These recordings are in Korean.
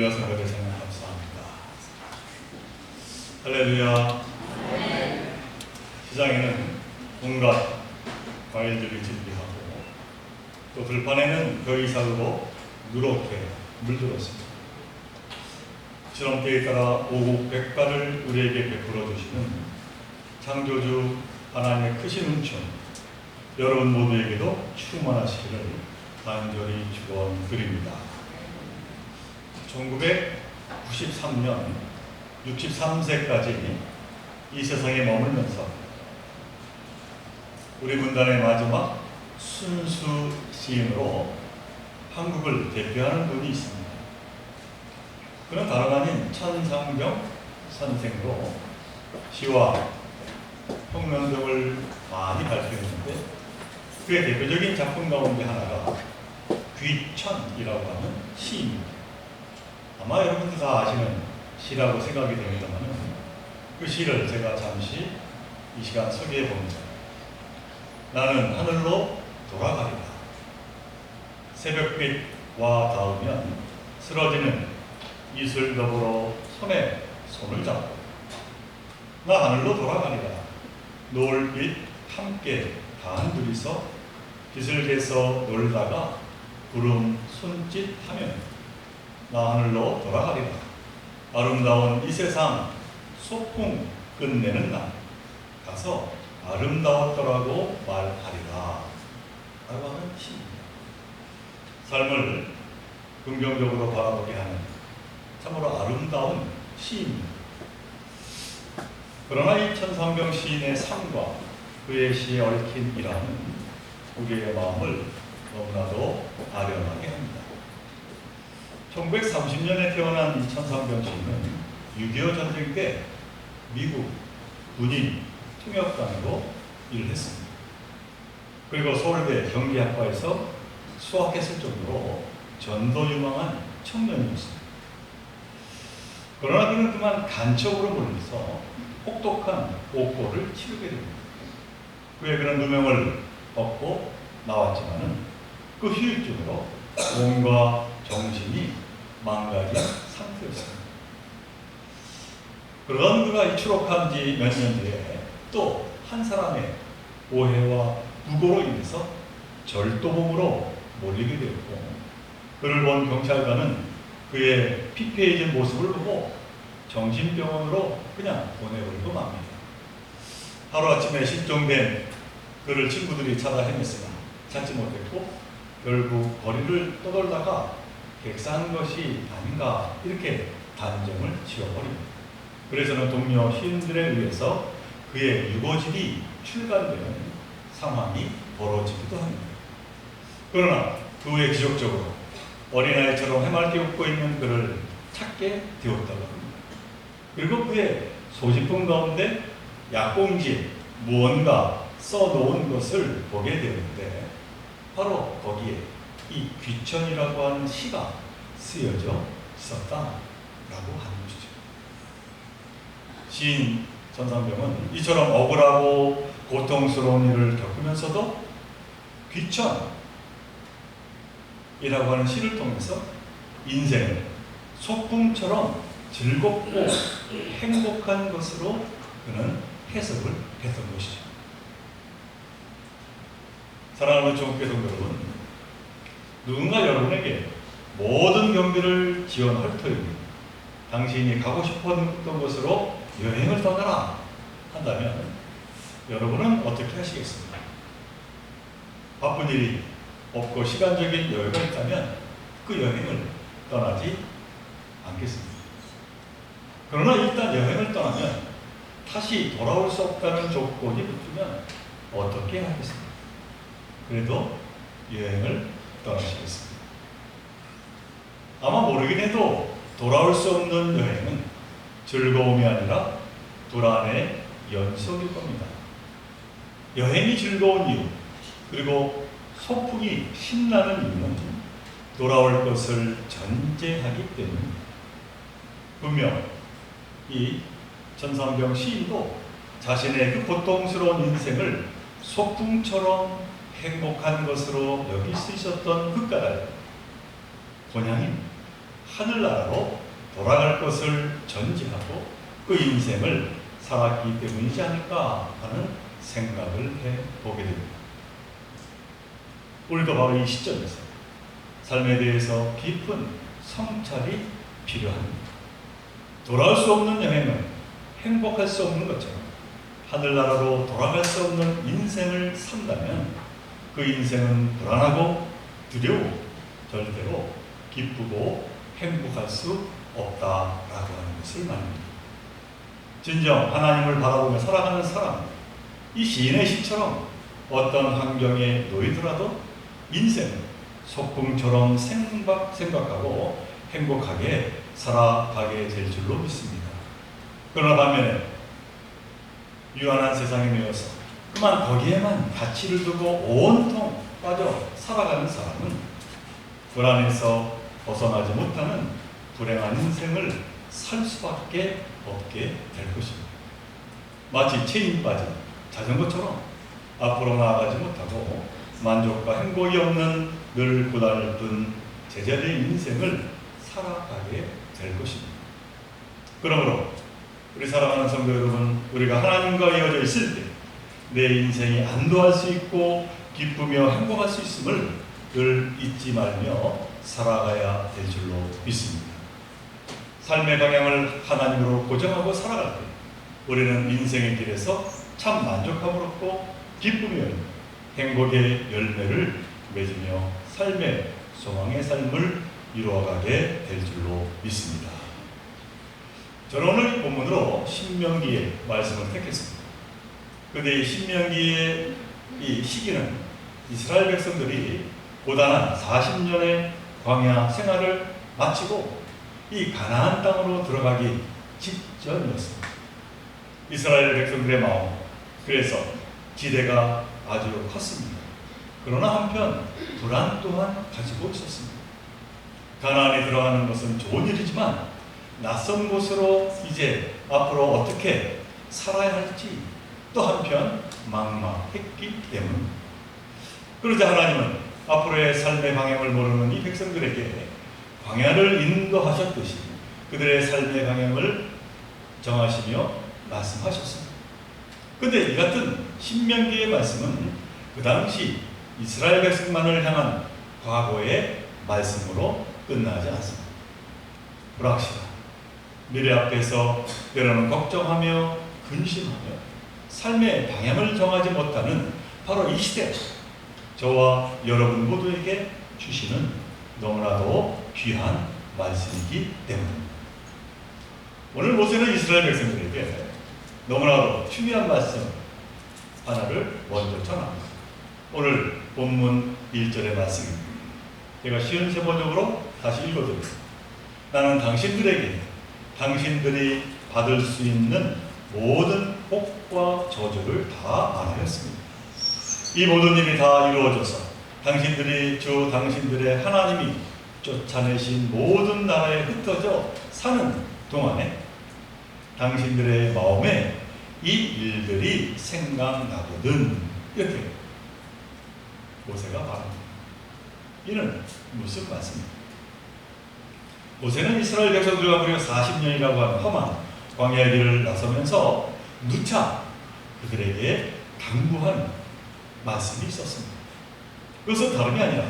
열려서 그래서는 감사합니다. 할렐루야. 시장에는 온갖 과일들이 준비하고 또 들판에는 거위살로 누렇게 물들었습니다. 지름길에 따라 오곡백과를 우리에게 베풀어 주시는 창조주 하나님의 크신 은총, 여러분 모두에게도 충만하시기를 간절히 축원드립니다. 1993년 63세까지 이 세상에 머물면서 우리 문단의 마지막 순수 시인으로 한국을 대표하는 분이 있습니다. 그는 다름 아닌 천상병 선생으로 시와 평면 등을 많이 발표했는데 그의 대표적인 작품 가운데 하나가 귀천이라고 하는 시입니다. 아마 여러분들 다 아시는 시라고 생각이 됩니다만 그 시를 제가 잠시 이 시간 소개해 봅니다. 나는 하늘로 돌아가리라. 새벽빛과 닿으면 쓰러지는 이슬 더불어 손에 손을 잡고 나 하늘로 돌아가리라. 노을빛 함께 단둘이서 빛을 개서 놀다가 구름 손짓하면 나 하늘로 돌아가리라. 아름다운 이 세상 소풍 끝내는 날 가서 아름다웠더라고 말하리라 라고 하는 시입니다. 삶을 긍정적으로 바라보게 하는 참으로 아름다운 시입니다. 그러나 이 천상병 시인의 삶과 그의 시에 얽힌 일화는 우리의 마음을 너무나도 아련하게 합니다. 1930년에 태어난 이 천상병 시인은 6.25 전쟁 때 미국 군인 통역관으로 일을 했습니다. 그리고 서울대 경기학과에서 수학했을 정도로 전도 유망한 청년이었습니다. 그러나 그는 그만 간첩으로 몰려서 혹독한 옥고를 치르게 됩니다. 그의 그런 누명을 벗고 나왔지만은 그 후유증으로 몸과 정신이 망가진 상태였습니다. 그런 그가 추록한 지 몇 년 뒤에 또 한 사람의 오해와 부고로 인해서 절도범으로 몰리게 되었고 그를 본 경찰관은 그의 피폐해진 모습을 보고 정신병원으로 그냥 보내버리고 맙니다. 하루아침에 실종된 그를 친구들이 찾아 헤맸으나 찾지 못했고 결국 거리를 떠돌다가 객사한 것이 아닌가 이렇게 단정을 지어버립니다. 그래서는 동료 시인들에 의해서 그의 유고집이 출간되는 상황이 벌어지기도 합니다. 그러나 그 후에 기적적으로 어린아이처럼 해맑게 웃고 있는 그를 찾게 되었다고 합니다. 그리고 그의 소지품 가운데 약봉지에 무언가 써놓은 것을 보게 되는데 바로 거기에 이 귀천이라고 하는 시가 쓰여져 있었다라고 하는 것이죠. 시인 천상병은 이처럼 억울하고 고통스러운 일을 겪으면서도 귀천이라고 하는 시를 통해서 인생을 소풍처럼 즐겁고 행복한 것으로 그는 해석을 했던 것이죠. 사랑하는 종교성 여러분, 누군가 여러분에게 모든 경비를 지원할 터이니 당신이 가고 싶었던 곳으로 여행을 떠나라 한다면 여러분은 어떻게 하시겠습니까? 바쁜 일이 없고 시간적인 여유가 있다면 그 여행을 떠나지 않겠습니다. 그러나 일단 여행을 떠나면 다시 돌아올 수 없다는 조건이 붙으면 어떻게 하겠습니까? 그래도 여행을 떠나시겠습니다. 아마 모르긴 해도 돌아올 수 없는 여행은 즐거움이 아니라 불안의 연속일 겁니다. 여행이 즐거운 이유 그리고 소풍이 신나는 이유는 돌아올 것을 전제하기 때문입니다. 분명 이 천상병 시인도 자신의 그 고통스러운 인생을 소풍처럼 행복한 것으로 여길 수 있었던 그 까닭은 본향인 하늘나라로 돌아갈 것을 전제하고 그 인생을 살았기 때문이지 않을까 하는 생각을 해보게 됩니다. 우리도 바로 이 시점에서 삶에 대해서 깊은 성찰이 필요합니다. 돌아올 수 없는 여행은 행복할 수 없는 것처럼 하늘나라로 돌아갈 수 없는 인생을 산다면 그 인생은 불안하고 두려워 절대로 기쁘고 행복할 수 없다라고 하는 것을 말합니다. 진정 하나님을 바라보며 살아가는 사람, 이 시인의 시처럼 어떤 환경에 놓이더라도 인생은 소풍처럼 생각하고 행복하게 살아가게 될 줄로 믿습니다. 그러나 반면에 유한한 세상에 놓여서 그만 거기에만 가치를 두고 온통 빠져 살아가는 사람은 불안에서 벗어나지 못하는 불행한 인생을 살 수밖에 없게 될 것입니다. 마치 체인 빠진 자전거처럼 앞으로 나아가지 못하고 만족과 행복이 없는 늘 고달픈 제자리의 인생을 살아가게 될 것입니다. 그러므로 우리 사랑하는 성도 여러분, 우리가 하나님과 이어져 있을 때 내 인생이 안도할 수 있고 기쁘며 행복할 수 있음을 늘 잊지 말며 살아가야 될 줄로 믿습니다. 삶의 방향을 하나님으로 고정하고 살아갈 때 우리는 인생의 길에서 참 만족함을 얻고 기쁨이 행복의 열매를 맺으며 삶의 소망의 삶을 이루어가게 될 줄로 믿습니다. 저는 오늘 이 본문으로 신명기의 말씀을 택했습니다. 그런데 이 신명기의 이 시기는 이스라엘 백성들이 고단한 40년의 광야 생활을 마치고 이 가나안 땅으로 들어가기 직전이었습니다. 이스라엘 백성들의 마음, 그래서 기대가 아주 컸습니다. 그러나 한편 불안 또한 가지고 있었습니다. 가나안에 들어가는 것은 좋은 일이지만 낯선 곳으로 이제 앞으로 어떻게 살아야 할지 또 한편 막막했기 때문입니다. 그러자 하나님은 앞으로의 삶의 방향을 모르는 이 백성들에게 광야를 인도하셨듯이 그들의 삶의 방향을 정하시며 말씀하셨습니다. 그런데 이 같은 신명기의 말씀은 그 당시 이스라엘 백성만을 향한 과거의 말씀으로 끝나지 않습니다. 불확실한 미래 앞에서 때로는 걱정하며 근심하며 삶의 방향을 정하지 못하는 바로 이 시대, 저와 여러분 모두에게 주시는 너무나도 귀한 말씀이기 때문입니다. 오늘 모세는 이스라엘 백성들에게 너무나도 중요한 말씀 하나를 먼저 전합니다. 오늘 본문 1절의 말씀입니다. 제가 쉬운 세번역으로 다시 읽어드립니다. 나는 당신들에게 당신들이 받을 수 있는 모든 복과 저주를 다 말하였습니다. 이 모든 일이 다 이루어져서 당신들이 주 당신들의 하나님이 쫓아내신 모든 나라에 흩어져 사는 동안에 당신들의 마음에 이 일들이 생각나거든. 이렇게 모세가 말합니다. 이는 무슨 말씀입니까? 모세는 이스라엘 백성들과 무려 40년이라고 하는 험한 광야의 길을 나서면서 누차 그들에게 당부한 말씀이 있었습니다. 그것은 다름이 아니라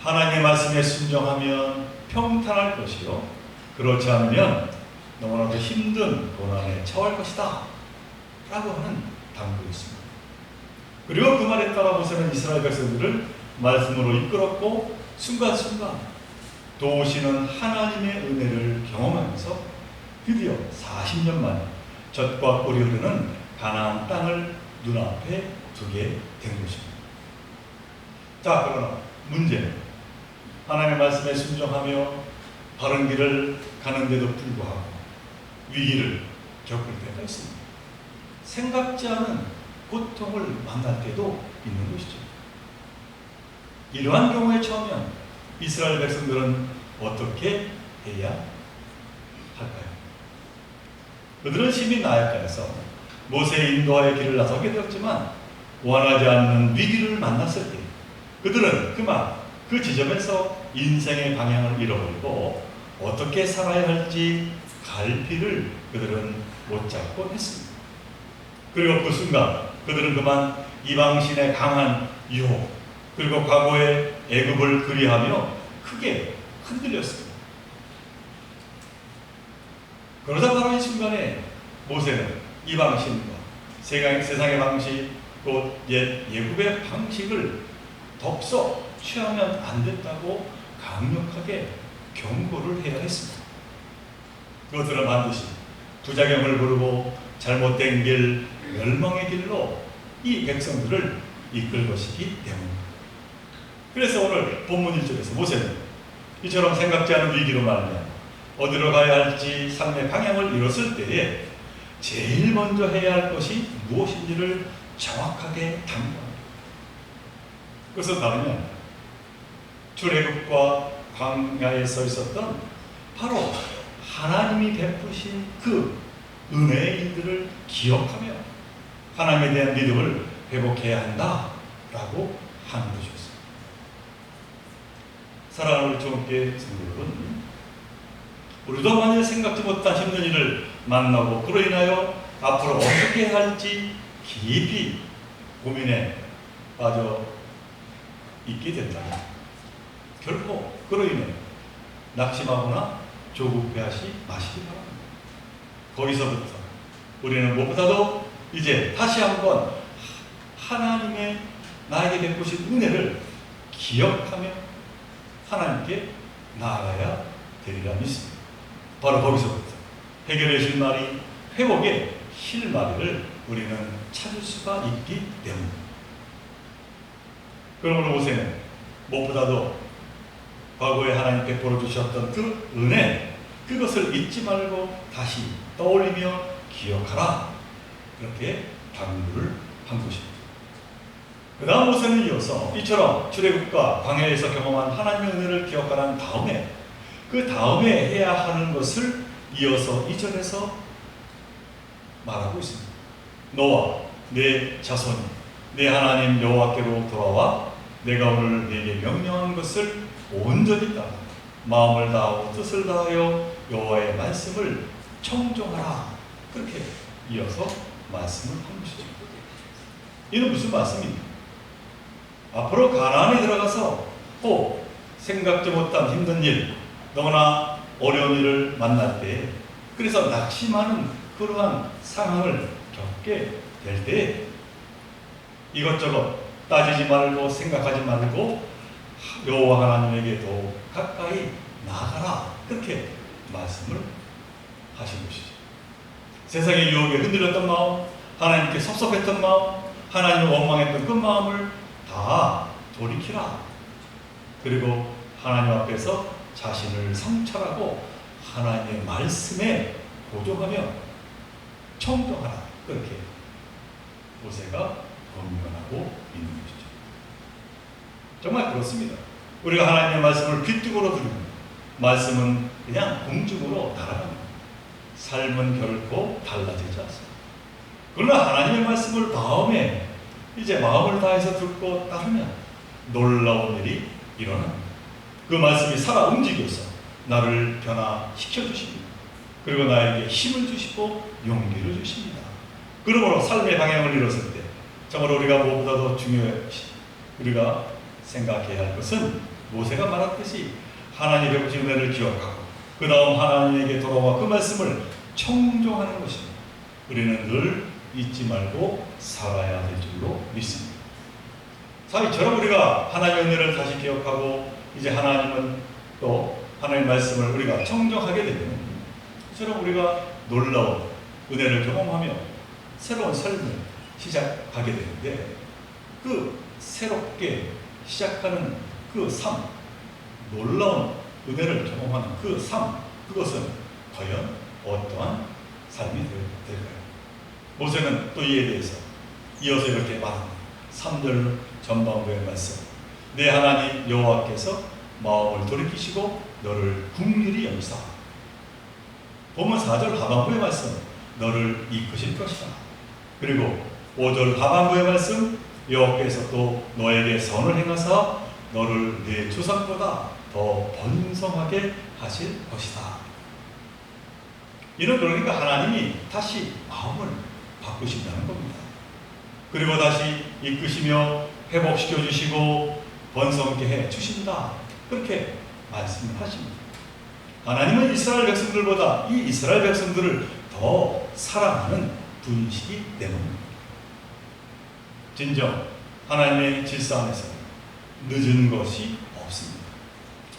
하나님의 말씀에 순종하면 평탄할 것이요 그렇지 않으면 너무나도 힘든 고난에 처할 것이다 라고 하는 당부였습니다. 그리고 그 말에 따라 모세는 이스라엘 백성들을 말씀으로 이끌었고 순간순간 도우시는 하나님의 은혜를 경험하면서 드디어 40년 만에 젖과 꿀이 흐르는 가나안 땅을 눈앞에 두게 된 것입니다. 자, 그러나 문제는 하나님의 말씀에 순종하며 바른 길을 가는데도 불구하고 위기를 겪을 때가 있습니다. 생각지 않은 고통을 만날 때도 있는 것이죠. 이러한 경우에 처하면 이스라엘 백성들은 어떻게 해야 할까요? 그들은 심히 나약하여서 모세의 인도하에 길을 나서게 되었지만 원하지 않는 위기를 만났을 때 그들은 그만 그 지점에서 인생의 방향을 잃어버리고 어떻게 살아야 할지 갈피를 그들은 못 잡고 했습니다. 그리고 그 순간 그들은 그만 이방신의 강한 유혹 그리고 과거의 애굽을 그리하며 크게 흔들렸습니다. 그러다 바로 이 순간에 모세는 이방신과 세상의 방식 또 예굽의 방식을 덥석 취하면 안 된다고 강력하게 경고를 해야 했습니다. 그것들은 반드시 부작용을 부르고 잘못된 길, 멸망의 길로 이 백성들을 이끌 것이기 때문입니다. 그래서 오늘 본문 1절에서 모세는 이처럼 생각지 않은 위기로 말하면 어디로 가야 할지 삶의 방향을 잃었을 때에 제일 먼저 해야 할 것이 무엇인지를 정확하게 당부합니다. 그것은 다르면 출애굽과 광야에 서 있었던 바로 하나님이 베푸신 그 은혜의 일들을 기억하며 하나님에 대한 믿음을 회복해야 한다라고 하는 것이었습니다. 사랑하는 우리 주님께 성도 여러분, 우리도 만일 생각지 못한 힘든 일을 만나고 그로 인하여 앞으로 어떻게 할지 깊이 고민에 빠져 있게 된다면 결코 그로 인해 낙심하거나 조급해하지 마시기 바랍니다. 거기서부터 우리는 무엇보다도 이제 다시 한번 하나님의 나에게 베푸신 은혜를 기억하며 하나님께 나아가야 되리라 믿습니다. 바로 거기서부터 해결의 실마리, 회복의 실마리를 우리는 찾을 수가 있기 때문입니다. 그러므로 모세는 무엇보다도 과거에 하나님 베풀어 주셨던 그 은혜, 그것을 잊지 말고 다시 떠올리며 기억하라, 그렇게 당부를 한 것입니다. 그 다음 모세는 이어서 이처럼 출애굽과 광야에서 경험한 하나님의 은혜를 기억하는 다음에 그 다음에 해야 하는 것을 이어서 2절에서 말하고 있습니다. 너와 내 자손이 내 하나님 여호와께로 돌아와 내가 오늘 네게 명령한 것을 온전히 따라 마음을 다하고 뜻을 다하여 여호와의 말씀을 청종하라, 그렇게 이어서 말씀을 한 것이죠. 이는 무슨 말씀입니까? 앞으로 가나안에 들어가서 또 생각지 못한 힘든 일, 너무나 어려운 일을 만날 때, 그래서 낙심하는 그러한 상황을 겪게 될 때 이것저것 따지지 말고 생각하지 말고 여호와 하나님에게 더 가까이 나아가라, 그렇게 말씀을 하신 것이죠. 세상의 유혹에 흔들렸던 마음, 하나님께 섭섭했던 마음, 하나님을 원망했던 그 마음을 다 돌이키라. 그리고 하나님 앞에서 자신을 성찰하고 하나님의 말씀에 보조하며 청정하라, 그렇게 모세가 권면하고 있는 것이죠. 정말 그렇습니다. 우리가 하나님의 말씀을 귀뚱으로 들으면 말씀은 그냥 공중으로 날아갑니다. 삶은 결코 달라지지 않습니다. 그러나 하나님의 말씀을 마음에 이제 마음을 다해서 듣고 따르면 놀라운 일이 일어납니다. 그 말씀이 살아 움직여서 나를 변화시켜 주십니다. 그리고 나에게 힘을 주시고 용기를 주십니다. 그러므로 삶의 방향을 잃었을 때 정말 우리가 무엇보다도 중요해 우리가 생각해야 할 것은 모세가 말했듯이 하나님의 베푸신 은혜를 기억하고 그 다음 하나님에게 돌아와 그 말씀을 청종하는 것입니다. 우리는 늘 잊지 말고 살아야 될 줄로 믿습니다. 이처럼 우리가 하나님의 은혜를 다시 기억하고 이제 하나님은 또 하나님의 말씀을 우리가 청정하게 되면 이처럼 우리가 놀라운 은혜를 경험하며 새로운 삶을 시작하게 되는데 그 새롭게 시작하는 그 삶, 놀라운 은혜를 경험하는 그 삶, 그것은 과연 어떠한 삶이 될까요? 모세는 또 이에 대해서 이어서 이렇게 말합니다. 3절 전반부의 말씀, 내 하나님 여호와께서 마음을 돌이키시고 너를 긍휼히 여기사. 본문 4절 하반부의 말씀, 너를 이끄실 것이다. 그리고 5절 하반부의 말씀, 여호와께서 또 너에게 선을 행하사 너를 내 조상보다 더 번성하게 하실 것이다. 이는 그러니까 하나님이 다시 마음을 바꾸신다는 겁니다. 그리고 다시 이끄시며 회복시켜 주시고 번성케 해 주신다. 그렇게 말씀을 하십니다. 하나님은 이스라엘 백성들보다 이 이스라엘 백성들을 더 사랑하는 분이시기 때문입니다. 진정 하나님의 질서 안에서 늦은 것이 없습니다.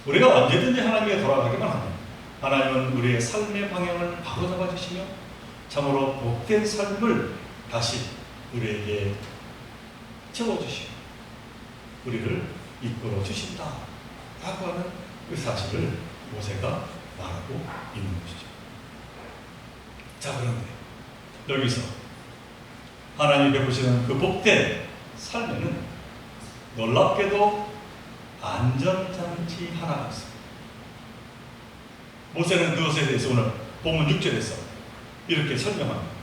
우리가 언제든지 하나님께 돌아가기만 합니다. 하나님은 우리의 삶의 방향을 바로잡아 주시며 참으로 복된 삶을 다시 우리에게 채워주시고 우리를 이끌어 주신다 라고 하는 그 사실을 모세가 말하고 있는 것이죠. 자, 그런데 여기서 하나님이 베푸시는 그 복된 삶에는 놀랍게도 안전장치 하나가 있습니다. 모세는 그것에 대해서 오늘 본문 6절에서 이렇게 설명합니다.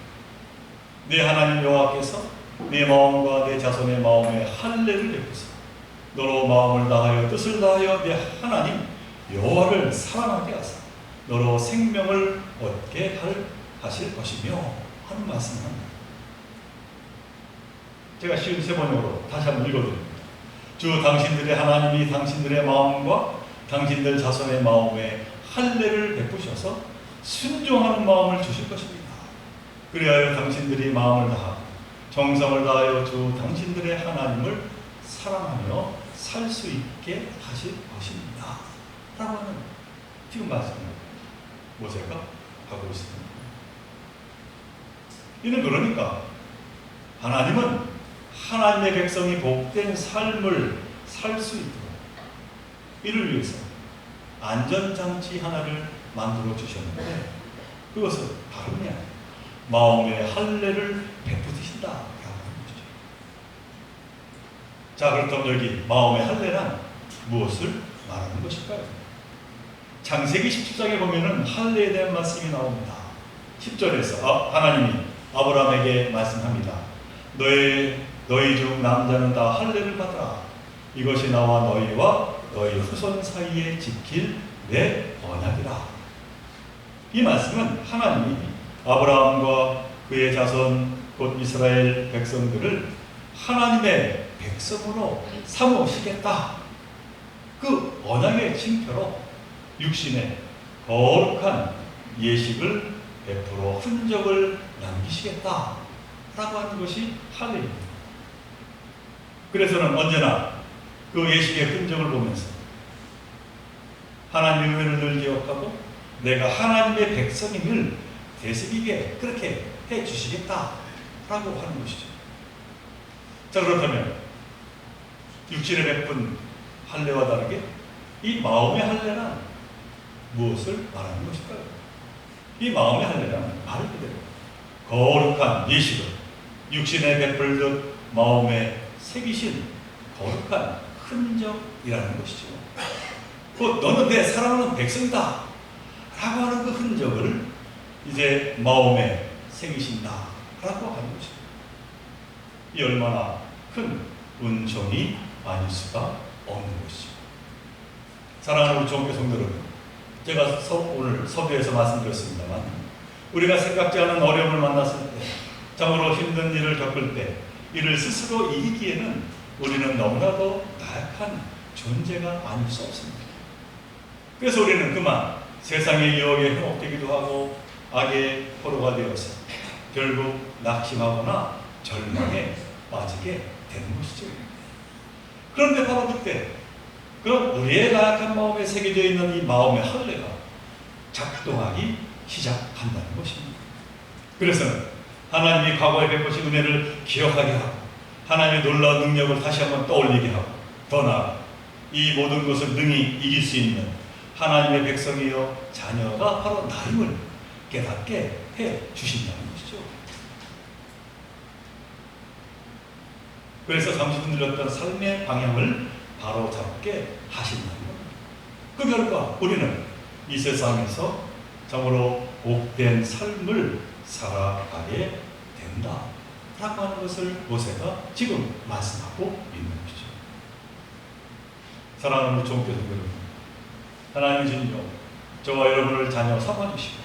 내 하나님 여호와께서 내 마음과 내 자손의 마음에 할례를 베푸사 너로 마음을 다하여 뜻을 다하여 내 하나님 여호와를 사랑하게 하사 너로 생명을 얻게 하실 것이며 하는 말씀을 합니다. 제가 쉬운 세 번역으로 다시 한번 읽어드립니다. 주 당신들의 하나님이 당신들의 마음과 당신들 자손의 마음에 할례를 베푸셔서 순종하는 마음을 주실 것입니다. 그리하여 당신들이 마음을 다하고 정성을 다하여 주 당신들의 하나님을 사랑하며 살 수 있게 하실 것입니다. 라고 하는 지금 말씀을 모세가 하고 있습니다. 이는 그러니까 하나님은 하나님의 백성이 복된 삶을 살 수 있도록 이를 위해서 안전장치 하나를 만들어 주셨는데 그것은 다름이 아니라 마음의 할례를 베푸시다라고 하는 것이죠. 자, 그렇다면 여기 마음의 할례란 무엇을 말하는 것일까요? 창세기 17장에 보면은 할례에 대한 말씀이 나옵니다. 10절에서 하나님이 아브라함에게 말씀합니다. 너희 중 남자는 다 할례를 받으라. 이것이 나와 너희와 너희 후손 사이에 지킬 내 언약이라. 이 말씀은 하나님이 아브라함과 그의 자손 곧 이스라엘 백성들을 하나님의 백성으로 삼으시겠다. 그 언약의 징표로 육신의 거룩한 예식을 베풀어 흔적을 남기시겠다 라고 하는 것이 할례입니다. 그래서는 언제나 그 예식의 흔적을 보면서 하나님의 은혜를 늘 기억하고 내가 하나님의 백성임을 되새기게 그렇게 해 주시겠다 라고 하는 것이죠. 자, 그렇다면 육신에 베푼 할례와 다르게 이 마음의 할례란 무엇을 말하는 것일까요? 이 마음의 할례란 말 그대로 거룩한 예식을 육신에 베풀듯 마음에 새기신 거룩한 흔적이라는 것이죠. 곧 너는 내 사랑하는 백성이다 라고 하는 그 흔적을 이제 마음에 새기신다 라고 하는 것이죠. 이 얼마나 큰 은총이 아닐 수가 없는 것이죠. 사랑하는 우리 종교 성도들, 제가 오늘 서두에서 말씀드렸습니다만 우리가 생각지 않은 어려움을 만났을 때, 참으로 힘든 일을 겪을 때 이를 스스로 이기기에는 우리는 너무나도 나약한 존재가 아닐 수 없습니다. 그래서 우리는 그만 세상의 유혹에 현혹되기도 하고 악의 포로가 되어서 결국 낙심하거나 절망에 빠지게 되는 것이죠. 그런데 바로 그때 그런 우리의 나약한 마음에 새겨져 있는 이 마음의 할례가 작동하기 시작한다는 것입니다. 그래서 하나님이 과거에 베푸신 은혜를 기억하게 하고 하나님의 놀라운 능력을 다시 한번 떠올리게 하고 더 나아가 이 모든 것을 능히 이길 수 있는 하나님의 백성이여 자녀가 바로 나임을 깨닫게 해 주신다는 것이죠. 그래서 잠시 흔들렸던 삶의 방향을 바로 잡게 하신다는 겁니다. 그 결과 우리는 이 세상에서 참으로 복된 삶을 살아가게 된다 라고 하는 것을 모세가 지금 말씀하고 있는 것이죠. 사랑하는 종교들 여러분, 하나님 주님, 저와 여러분을 자녀 삼아주시고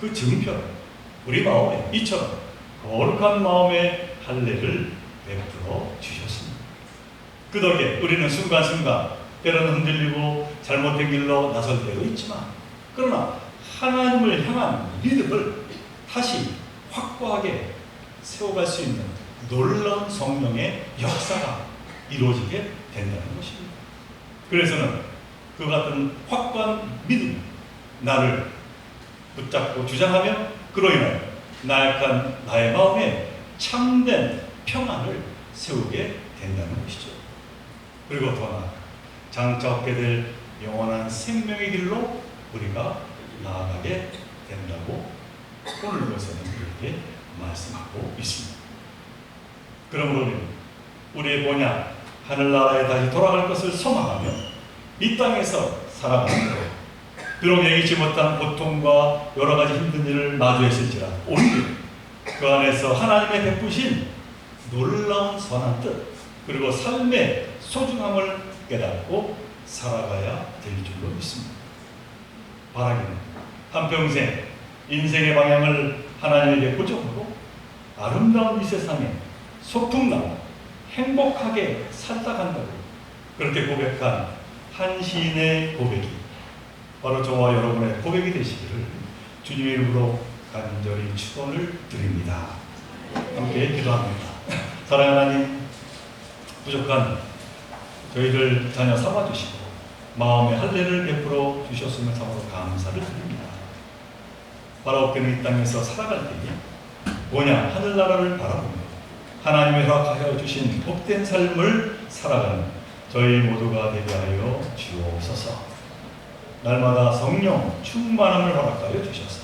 그 증표를 우리 마음에 이처럼 거룩한 마음의 할례를 베풀어 주셨습니다. 그 덕에 우리는 순간순간 때로는 흔들리고 잘못된 길로 나설 때도 있지만, 그러나 하나님을 향한 믿음을 다시 확고하게 세워갈 수 있는 놀라운 성령의 역사가 이루어지게 된다는 것입니다. 그래서는 그 같은 확고한 믿음이 나를 붙잡고 주장하며 그로 인하여 나약한 나의 마음에 참된 평안을 세우게 된다는 것이죠. 그리고 더 나아가 장차 얻게 될 영원한 생명의 길로 우리가 나아가게 된다고 오늘 이것에는 우리에게 말씀하고 있습니다. 그러므로 우리의 본향 하늘나라에 다시 돌아갈 것을 소망하며 이 땅에서 살아가는 것, 비록 예기치 못한 고통과 여러 가지 힘든 일을 마주했을지라도 오히려 그 안에서 하나님의 베푸신 놀라운 선한 뜻, 그리고 삶의 소중함을 깨닫고 살아가야 될 줄로 믿습니다. 바라기는 한평생 인생의 방향을 하나님에게 고정하고 아름다운 이 세상에 소풍나고 행복하게 살다 간다고 그렇게 고백한 한 시인의 고백이 바로 저와 여러분의 고백이 되시기를 주님의 이름으로 간절히 축원을 드립니다. 함께 기도합니다. 사랑하는 하나님, 부족한 저희를 자녀 삼아주시고 마음의 할례를 베풀어 주셨음을 참으로 감사를 드립니다. 바라옵게는 이 땅에서 살아갈 때에 본향 하늘나라를 바라보며 하나님의 허락하여 주신 복된 삶을 살아가는 저희 모두가 되게 하여 주옵소서. 날마다 성령 충만함을 허락하여 주셔서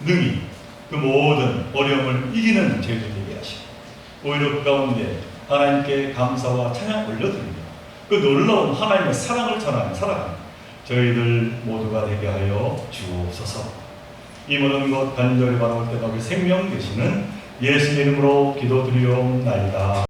능히 그 모든 어려움을 이기는 저희들 되게 하시고 오히려 그 가운데 하나님께 감사와 찬양 올려드리며 그 놀라운 하나님의 사랑을 전하며 살아가는 저희들 모두가 되게 하여 주옵소서. 이 모든 것 간절히 바라볼 때가 우리 생명 되시는 예수의 이름으로 기도드리옵나이다.